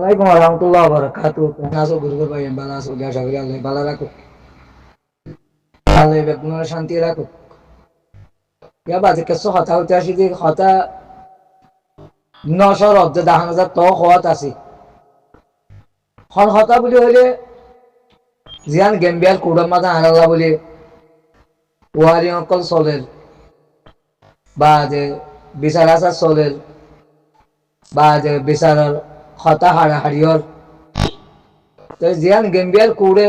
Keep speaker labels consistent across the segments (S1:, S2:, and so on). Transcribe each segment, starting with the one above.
S1: Assalamualaikum warahmatullahi wabarakatuh. Naso guru ভাই বালা আছো আশা করি আল্লাহ ভালো রাখো। আল্লাহ বেগুনের শান্তি রাখো। ইয়া বাজে কিছু কথা হতে আসি যে কথা 900 অব্দে 10,000 তো হওয়াত আছে। হন কথা বলি হইলে জিয়ান গেমবিয়াল কুড়ার মাথা আনালা বলি ওয়ারি অকল চলের বা যে বিচার আচার চলের বা যে বিচারের হতা হাড়াহাড়িয়র তো জিয়ান গেমবিয়াল কুড়ে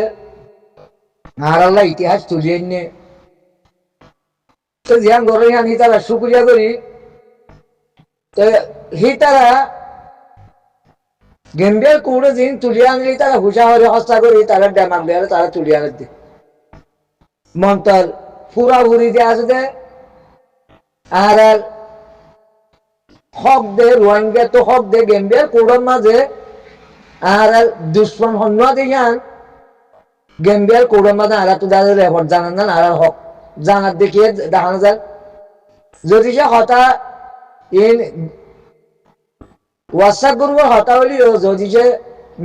S1: আনালা ইতিহাস তুলিয়ে নিয়ে তো জিয়ান গরে আনি তারা শুক্রিয়া করি তো হি তারা গেমবিয়াল কুড়ে দিন তুলিয়ে আনলি তারা হুসা হরে হস্তা করি তারা ড্যামাক দেয় তারা তুলিয়ে আনে দি মন্তর পুরা ভুরি দিয়ে আসে আর হক দে রোহিঙ্গা তো হক দে গেমবিয়াল কুড়ের মাঝে আর দুশ্মন হন্য দিয়ান গেমবিয়াল কুড়ের মাঝে আর তো দাদা রেকর্ড জানান না আর হক জানার দেখিয়ে দেখানো যায় যদি সে হতা ইন হোয়াটসঅ্যাপ গ্রুপের হতা হলি যদি সে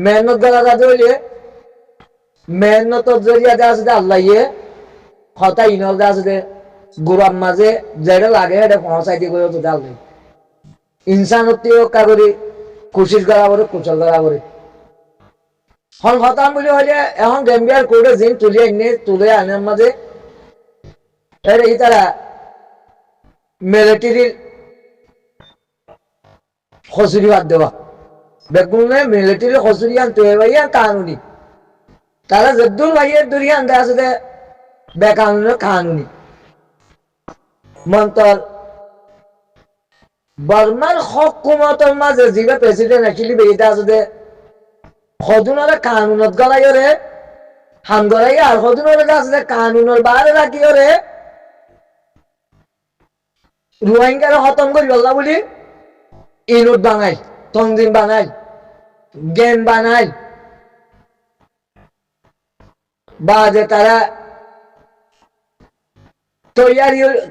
S1: মেহনত গলা দাদা হইলে মেহনত জরিয়াতে আছে আল্লাহ ইয়ে হতা ইনল দে আছে গুরাম মাঝে যেটা লাগে এটা পৌঁছাই দিয়ে গেল তো ডাল ইনসানত্বীয় কাগরি কুশিস করা করে কুশল করা করে হন হতাম বলে হইলে এখন গেমবিয়ার করে জিন তুলে এনে তুলে আনার মাঝে এই তারা মিলিটারির খসুরি বাদ দেওয়া বেগুনে মিলিটারি খসুরি আনতে ভাইয়া কানুনি তারা জদ্দুল ভাইয়ের দূরিয়ে আনতে আসে বেকানুনের কানুনি মন্তর বর্মার হকুমতের মাঝে যিবা প্রেসিডেন্ট অ্যাকচুয়ালি বেরিতে আছে সদুনরে কানুনত গলাইরে হাম গলাই আর সদুনরে আছে কানুনের বারে রাখিরে রোহিঙ্গারে খতম করি বললা বলি ইনুট বানাই তঞ্জিম বানাই জ্ঞান বানাই বা যে তারা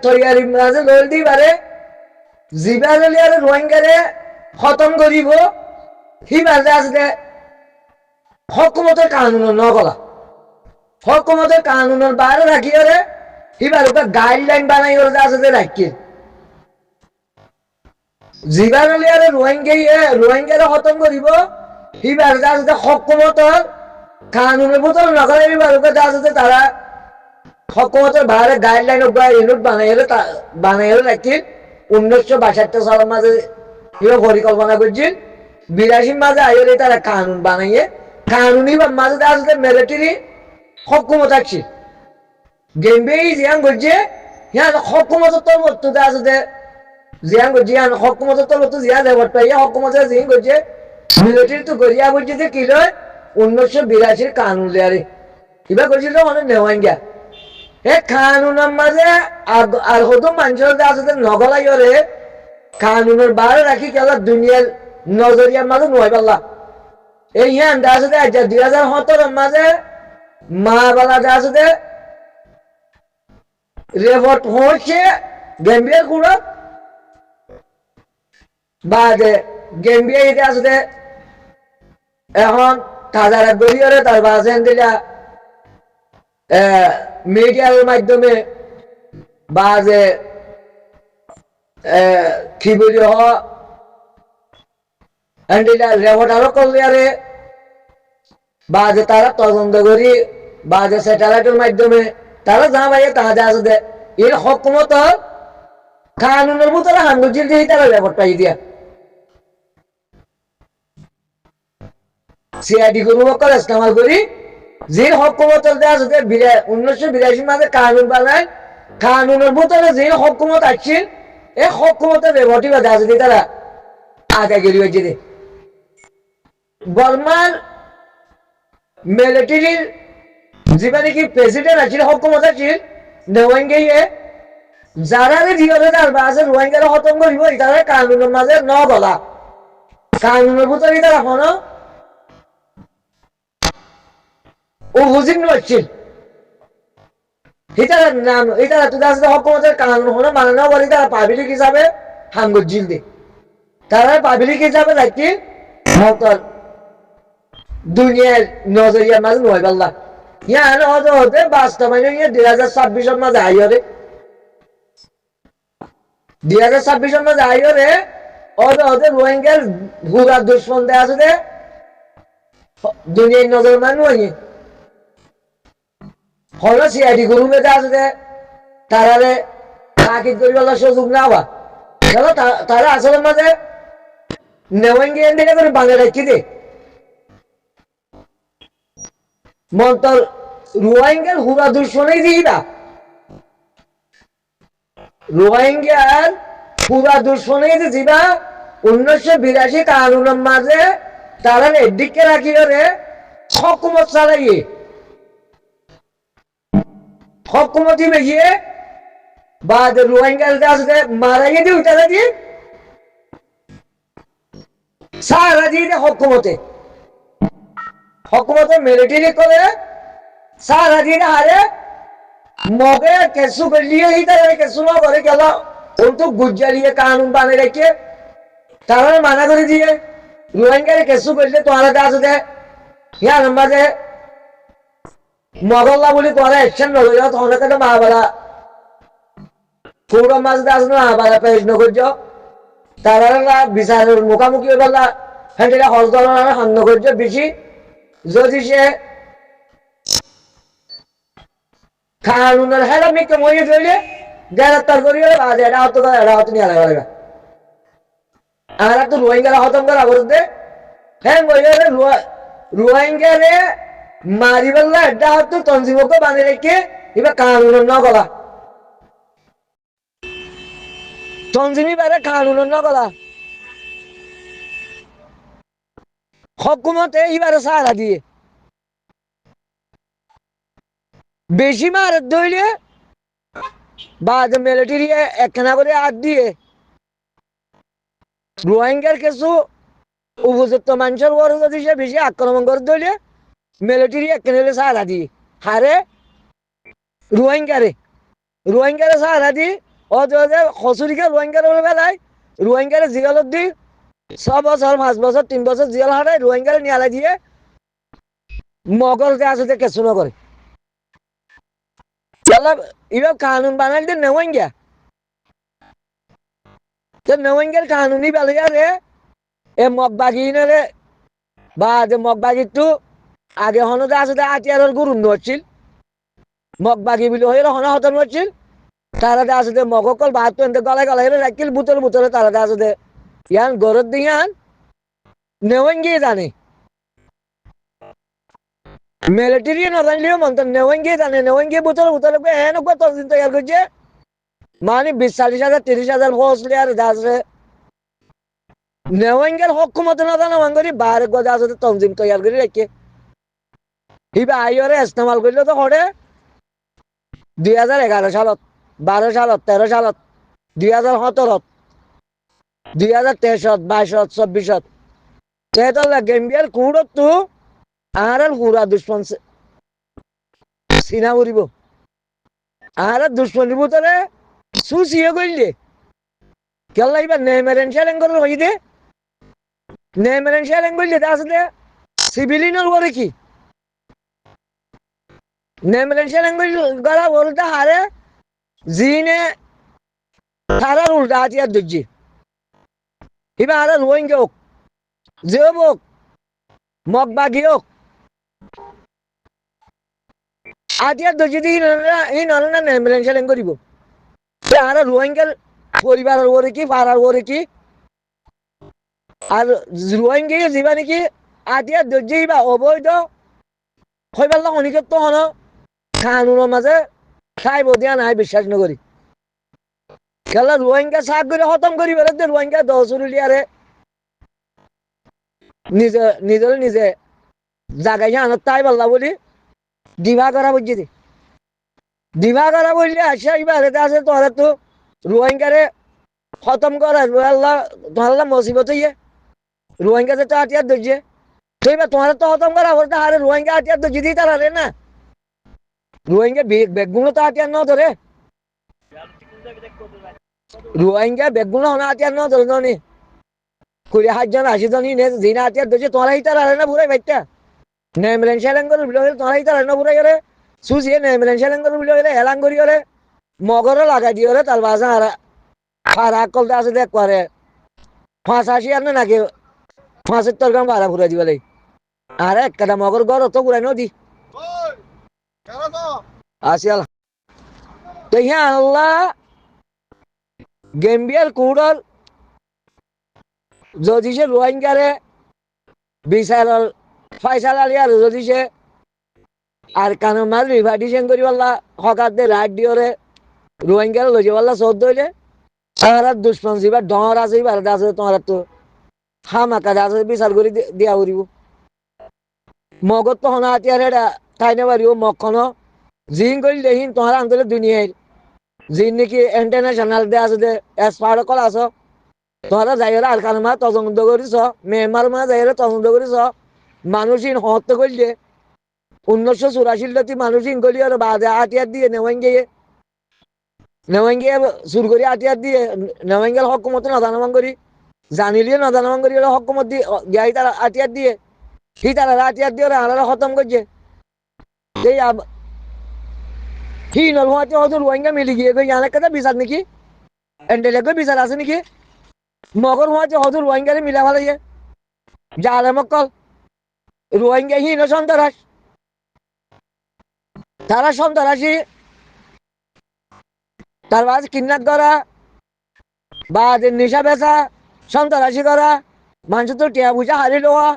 S1: তৈয়ারি মাঝে লড় দি পারে জিবালিয়ারে রোহিঙ্গারে খতম করিব সি মাঝে আছে হকুমতের কানুন নগলা হকুমতের কানুনের বাইরে রাখিরে সিবার গাইডলাইন বানাই আছে রাখি জিবালিয়ারে রোহিঙ্গারে খতম করিব সিবার আছে হকুমতের কানুনের বোতল নগলা সিবার আছে তারা হকুমতের বাইরে গাইডলাইন ইউনিট বানাইলে রাখি 1962 সালের মাঝে পরিকল্পনা করছেন 82 মাঝে আইলে তারা কানুন বানাইয়ে কানুনি মাঝে আসলে মিলিটারি হকুমত আছে গেমবে জিয়ান করছে ইয়ান হকুমতের তরফতে আছে জিয়ান করছে ইয়ান হকুমতের তরফতে জিয়া রেবট পাইয়া হকুমতের জিয়ান করছে মিলিটারি তো গরিয়া করছে যে কি লয় 1982 কানুন লেয়ারে এবার করছিল অনেক নেওয়ান গিয়া কানুনের মাঝে আর হতো মানুষের আছে নগলাই রে কানুনের বাইরে রাখি কেলা দুনিয়ার নজরিয়ার মাঝে নয় পাল্লা এই হ্যাঁ আছে 2017 মাঝে মা বালা আছে রেভট হচ্ছে গেমবিয়ার কুড়া বা গেমবিয়া এটা আছে এখন তাজার গড়িয়ে তার বাসেন দিলা মিডিয়ার মাধ্যমে বা যে কি বলি রেকর্ড আরো করলে বা যে তারা তদন্ত করি বা যে স্যাটেলাইটের মাধ্যমে তারা যা ভাইয়া তাজা আছে এর হকুমত কানুনের মতো হাঙ্গুজিল দিয়ে তারা রেকর্ড পাই দিয়া সিআইডি করবো ইস্তেমাল করি যে হকুমতের আছে 1982 মাঝে কানুন বানায় কানুনের বোতলে যে হকুমত আসছিল এই হকুমতের রেবটি বা আছে তারা আগে গেলি হয়েছে বর্মার মিলিটারির যেখানে কি প্রেসিডেন্ট আছে হকুমত আছে রোহিঙ্গা যারা জিওরে তার বাসে রোহিঙ্গারা খতম করিব তারা কানুনের মাঝে ন বলা কানুনের বোতলে তারা কোনো ও বুঝিন নচ্ছিল এটা নাম এটা তো দাসে হকুমতের কানুন হলো মানানো বলি তারা পাবলিক হিসাবে হাঙ্গুর জিল দে তারা পাবলিক হিসাবে রাখি মতল দুনিয়ার নজরিয়ার মাঝে নয় পাল্লা ইয়ান হতে হতে বাস্তবায়ন 2026 মাঝে আইরে 2026 মাঝে আইরে হতে হতে রোহিঙ্গার ভুরা দুশ্মন দেয়া আছে দে দুনিয়ার নজর মানে নয় হলো সিআইডি গ্রুপে আছে দে তারারে তাকিদ করিবার সুযোগ না হওয়া চলো তারা আসলে মাঝে নেওয়াঙ্গি এন্ডিকে করে বাংলা রাখি দে মন্তর রোহিঙ্গার হুরা দুশ্মনই দিবা রোহিঙ্গার হুরা দুশ্মনই দিবা 1982 কানুনের মাঝে তারা এদিকে রাখি করে হকুমত চালাইয়ে হকুমতি বেরিয়ে বা রোহিঙ্গার কাছে মারাইয়ে দিয়ে উঠে দিয়ে সারা দিয়ে হকুমতে হকুমতে মিলিটারি করে সারা দিয়ে হারে মগে কেসু করলিয়ে ही तरह केसु ना करे केला उनको गुज्जरिए कानून बने रखे तारा माना कर दिए रोहिंग्या केसु करले तुम्हारा दास दे यार नंबर दे मगल्ला बोली तुम्हारा एक्शन न हो जाओ तो उन्हें कहते महाबला पूरा मास दास ना महाबला पेश न कर जाओ तारा ना बिसार मुकामुकी वाला हंडेला हॉस्टल ना हम न कर जाओ बिची जो जिसे कानूनर है ना मिक्के मोये जोड़े गिरफ्तार करिए आज एड़ा तो नहीं आने वाला आना तो रोहिंग्या खत्म करा बोलते हैं मोये रे रोहिंग्या रे मारी वाला एड़ा तो तंजीमों को बांधे रखे इबे कानूनर ना कला तंजीमी बारे कानूनर ना कला हुकूमत है इबारे सहारा दिए বেশি মার ধইলে বাদ মিলিটারি একখানা করে হাত দিয়ে রোহিঙ্গার কিছু উপযুক্ত মানুষের ওর যদি সে বেশি আক্রমণ করে ধইলে মিলিটারি একখানা সাহারা দিয়ে হারে রোহিঙ্গারে সাহারা দিয়ে অজে খসুরিকে রোহিঙ্গার বেলায় রোহিঙ্গারে জিগালত দি 6 বছর 5 বছর 3 বছর জিয়াল হারায় রোহিঙ্গারে নিয়ালা দিয়ে মগলতে আসতে কিছু না করে चला इवे कानून बनाने दे नवंग्या तो नवंग्या कानूनी बालिया रे ए मगबागी ने रे बाद मगबागी तू आगे होनो दास दे आतियार गुरु नोचिल मगबागी बिलो होय होना हतन नोचिल तारा दास दे मगकल बात तो इंते गला गला रे राकिल बुतल तारा दास दे यान गरद दियान नवंगी जाने मिलिटरी न रनलियो म्हणतो नवंगी बुतल पे है नको तंजीम तयार करजे माने 20-40,000 30,000 फौज यार दास रे नवंगेर हुकूमत न दाना मंगरी बाहर को दास तंजीम तयार करी रखे हिबा आयोरे इस्तेमाल करलो तो होडे 2011 साলত 12 साলত 13 साলত 2017 2023 22 24 तेतला गेम्बियर कुडो तू आहार हुरा दुश्मन से सीना उरिब आहार दुश्मन रिबो तरे सुसिए गइले केला इबा नेमेरेन शेलेंग कर होई दे नेमेरेन शेलेंग गइले दास दे सिविलियन वरे की नेमेरेन शेलेंग गला बोलता हारे जीने थारा उल्टा आतिया दुजी इबा आहार रोहिंग्या जेबोक मगबागियोक आतिया दुजी दी इन नलना नेमेरेन शेलेंग करिबो आहार रोहिंग्यार পরিবার ওরে কি পাড়ার ওরে কি আর রোহিঙ্গা যাবা নাকি আদিয়া দর্জিবা অবৈধ হইবার অনিকত তো হন কানুনের মাঝে খাইব দিয়া নাই বিশ্বাস নকরি খেলা রোহিঙ্গা সাক করে খতম করি বেড়ে রোহিঙ্গা 10 উলিয়ারে নিজে জাগাই আনত তাই বললা বলি দিবা করা বুঝছি দিবা করা বললে আসা এবারে আছে তোরা তো रोहिंग्या खत्म कर तुम्हारा मुसीबत ही है रोहिंग्या से तो हथियार दीजिए तो तुम्हारा तो खत्म करा बोलता अरे रोहिंग्या हथियार तो जीती तरह रे ना रोहिंग्या बेगुनो तो हथियार न धरे रोहिंग्या बेगुनो होना हथियार न धरे नहीं कोई 8 जन 80 जन ही नहीं जीना हथियार दीजिए तुम्हारा ही तरह रे ना बुरा बैठा নেমলেন সেলেঙ্গর বিলো হলে তোমার ইতার ন পুরাই করে সুজিয়ে নেমলেন সেলেঙ্গর বিলো হলে হেলাং করি করে মগরও লাগাই দিয়ে হলে তার বাসা আর আকলতে আছে দেখ করে 85 আর নাকি 75 গ্রাম ভাড়া ঘুরে দিবে আর এক কাটা মগর গড় তো ঘুরাই নদী আসিয়াল তো হ্যাঁ আল্লাহ গেম্বিয়ার কুড়ল যদি সে রোহিঙ্গারে বিচারল ফয়সাল আলী আর যদি সে আর কানো মাল রিভার্টিশন করি বললা হকার দে রাইট দিওরে রোহিঙ্গার লইছে বললা চোদ্দ হইলে আর দুশ্মন যাবার ডর আছে এবার আছে তোমার তো হামাকা আছে বিচার করে দিয়া করিব মগত তো হনা আতিয়ার এটা তাই না পারিব মগখন জিন করি দেখিন তোমার আন্তলে দুনিয়ায় জিন নাকি ইন্টারন্যাশনাল দে আছে দে এক্সপার্ট কল আছো তোমরা যাইরে আর কানো মা তদন্ত করিস মেম্বার মা যাইরে তদন্ত করিস মানুষিন হত্যা করলে 1984 মানুষিন গলি আর বাদে আতিয়ার দিয়ে নেওয়াঙ্গিয়ে সুর করি আতিয়ার দিয়ে নেওয়াঙ্গেল হকুমত নদানমান করি জানিলিয়ে নদানমান করি হকুমত দিয়ে গাই তারা আতিয়ার দিয়ে সি তারা আতিয়ার দিয়ে আনারা খতম করছে এই কি নলহাতে হয়তো রোহিঙ্গা মিলি গিয়ে গই অনেক কথা বিচার নাকি এন্ডেলে গই বিচার আছে নাকি মগর হওয়াতে হয়তো রোহিঙ্গারে মিলা ভালো জালে মক্কল রোহিঙ্গা হীন সন্ত্রাস তারা সন্ত্রাসী তার বাদ কিডন্যাপ করা বা নেশা বেচা সন্ত্রাসী করা মানুষ তো টিয়া পয়সা হারিয়ে লওয়া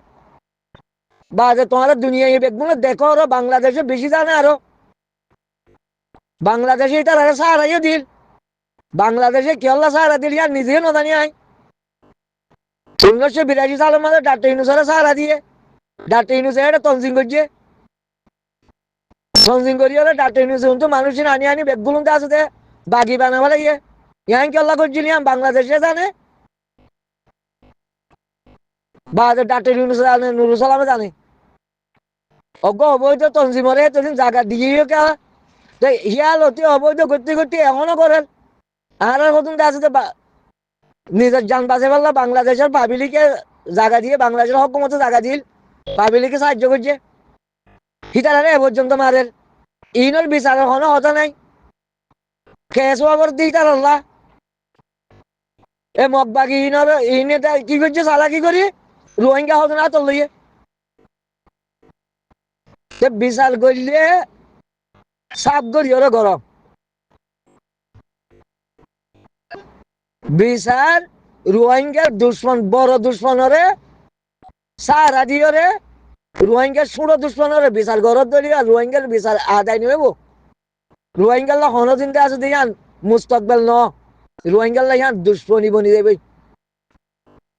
S1: বা তোমার দুনিয়া বেগগুলো দেখো আরো বাংলাদেশে বেশি জানে আরো বাংলাদেশে তারা সাহারাইও দিল বাংলাদেশে কি আল্লাহ সাহারা দিল আর নিজেও না জানি আয় 1982 সালের মধ্যে ডাক্তার ইউনুসের সাহারা দিয়ে ডাক্তার ইউনুসে এটা তনজিম করছে তনজিম করি হলে ডাক্তার ইউনুসে তো মানুষ আনি বেগগুলো আছে বাগি বানাবো লাগে ইয়ান কি আল্লাহ করছিল বাংলাদেশে জানে বা ডাক্তার ইউনুস জানে নুরুল সালামে জানে অজ্ঞ অবৈধ তনজিমরে এতদিন জায়গা দিয়ে কে হিয়াল অতি অবৈধ করতে করতে এখনো করেন আর নতুন আছে নিজের যান বাঁচে পারলা বাংলাদেশের পাবলিকে জায়গা দিয়ে বাংলাদেশের হকুমতে জায়গা দিল পাবলিকে সাহায্য করছে হিতারে এ পর্যন্ত মারের ইনর বিচারের কোনো হতা নাই কেস ওভার দিই তার আল্লাহ এ মগবাগি ইনর ইনে কি করছে চালাকি করি রোহিঙ্গা হতো না তোর লইয়ে বিচার করলে সাপ করি ওরে গরম বিচার রোহিঙ্গার দুশ্মন বড় দুশ্মনরে সারা দিয়রে রোহিঙ্গার ছোট দুশ্মনরে বিচার গরত ধরি আর রোহিঙ্গার বিচার আদায় নেব রোহিঙ্গার হনো চিন্তা আছে দিয়ান মুস্তকবেল ন রোহিঙ্গার ইয়ান দুশ্মনী বনি দেবে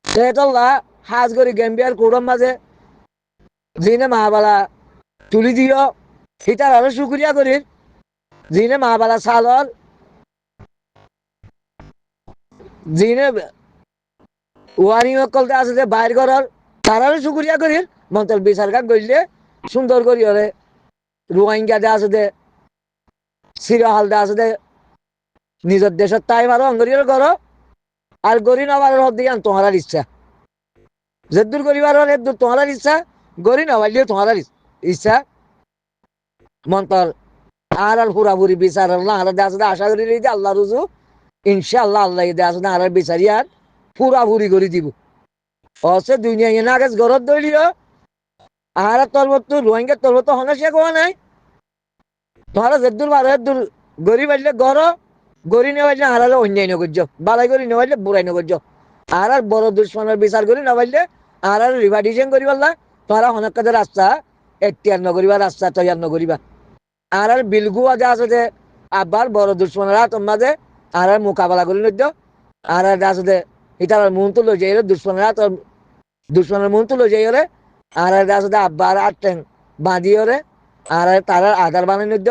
S1: সেতল্লা হাজ করি গেম্বিয়ার কোড়ম মাঝে যিনে মাহাবালা তুলি দিও সীতার আরো শুক্রিয়া করি যিনে মাহাবালা সালর যিনে ওয়ারিং কলতে আছে যে বাইর করার তারারও শুক্রিয়া করি মন্তল বিচার কাজ করলে সুন্দর করি হলে রোহিঙ্গা দে আছে দে সিরাহাল দে আছে দে নিজের দেশের তাই মারো অঙ্গরিয়ার করো আর গরি নবার হদ দিয়ান তোমার ইচ্ছা যেদূর করিবার হল এদূর তোমার ইচ্ছা গরি নবাইলেও তোমার ইচ্ছা মন্তর আর আর পুরাপুরি বিচার আল্লাহ আর দে আছে আশা করি যে আল্লাহ রুজু ইনশাআল্লাহ আল্লাহ দে আছে আর বিচারি আর পুরাপুরি করে দিব অসে দুনিয়া না গেছ ঘরত দইলিও আর তলবত রোহিঙ্গার তলবত হনে সে কোয়া নাই তোমার যেদূর বারো এদূর গরি বাড়লে গড় গরি নেওয়াইলে আর অন্যায় নগর্য বালাই গরি নেওয়াইলে বুড়াই নগর্য আর আর বড় দুশ্মনের বিচার করি নেওয়াইলে আর আর রিভার্টিশন করি পারলা তোমরা অনেক কাজের রাস্তা এখতিয়ার নকরিবা রাস্তা তৈয়ার নকরিবা আর আর বিলগুয়া যা আছে যে আবার বড় দুশ্মনেরা তোমরা যে আর আর মোকাবেলা করি নদ্য আর আর আছে যে ইতার মন তো লই যাই দুশ্মনেরা তোর দুশ্মনের মন তো লই যাই রে আর আর আছে যে আব্বার আর ট্যাং বাঁধিও রে আর তার আধার বানাই নদ্য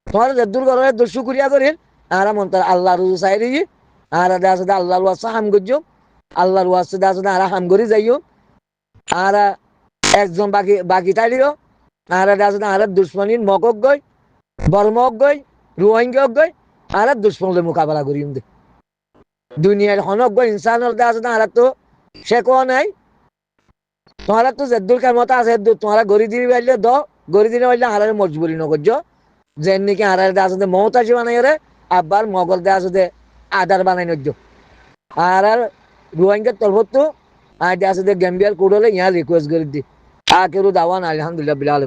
S1: তোমার যে দূর করে দুঃসু করিয়া করি আর মন তার আল্লাহ রুজু চাই দিই আর আছে আল্লাহর ওয়াসা হাম করছো আল্লাহর ওয়াসা আছে আর হাম করি যাইও আর একজন বাকি বাকি তাইলিও আর আছে আর দুশ্মনীর মকক গই বর্মক গই রোহিঙ্গক গই আর দুশ্মনের মোকাবেলা করি দুনিয়ার হনক গই ইনসানের আছে আর তো সে কোয়া নাই তোমারা তো জেদ্দুল ক্ষমতা আছে তোমারা গড়ি দিবি পারলে দ গড়ি দিনে পারলে হারারে মজবুরি নকরছ যেন নাকি হারারে দেওয়া আছে মমতাজি বানাই রে আব্বার মগল দেওয়া আছে আদার বানাই নজ্য আর রোহিঙ্গার তরফত তো আর দেওয়া আছে গ্যাম্বিয়ার কোড হলে ইয়া রিকোয়েস্ট করে দি আকেরু দাওয়ান আলহামদুলিল্লাহ বিলাল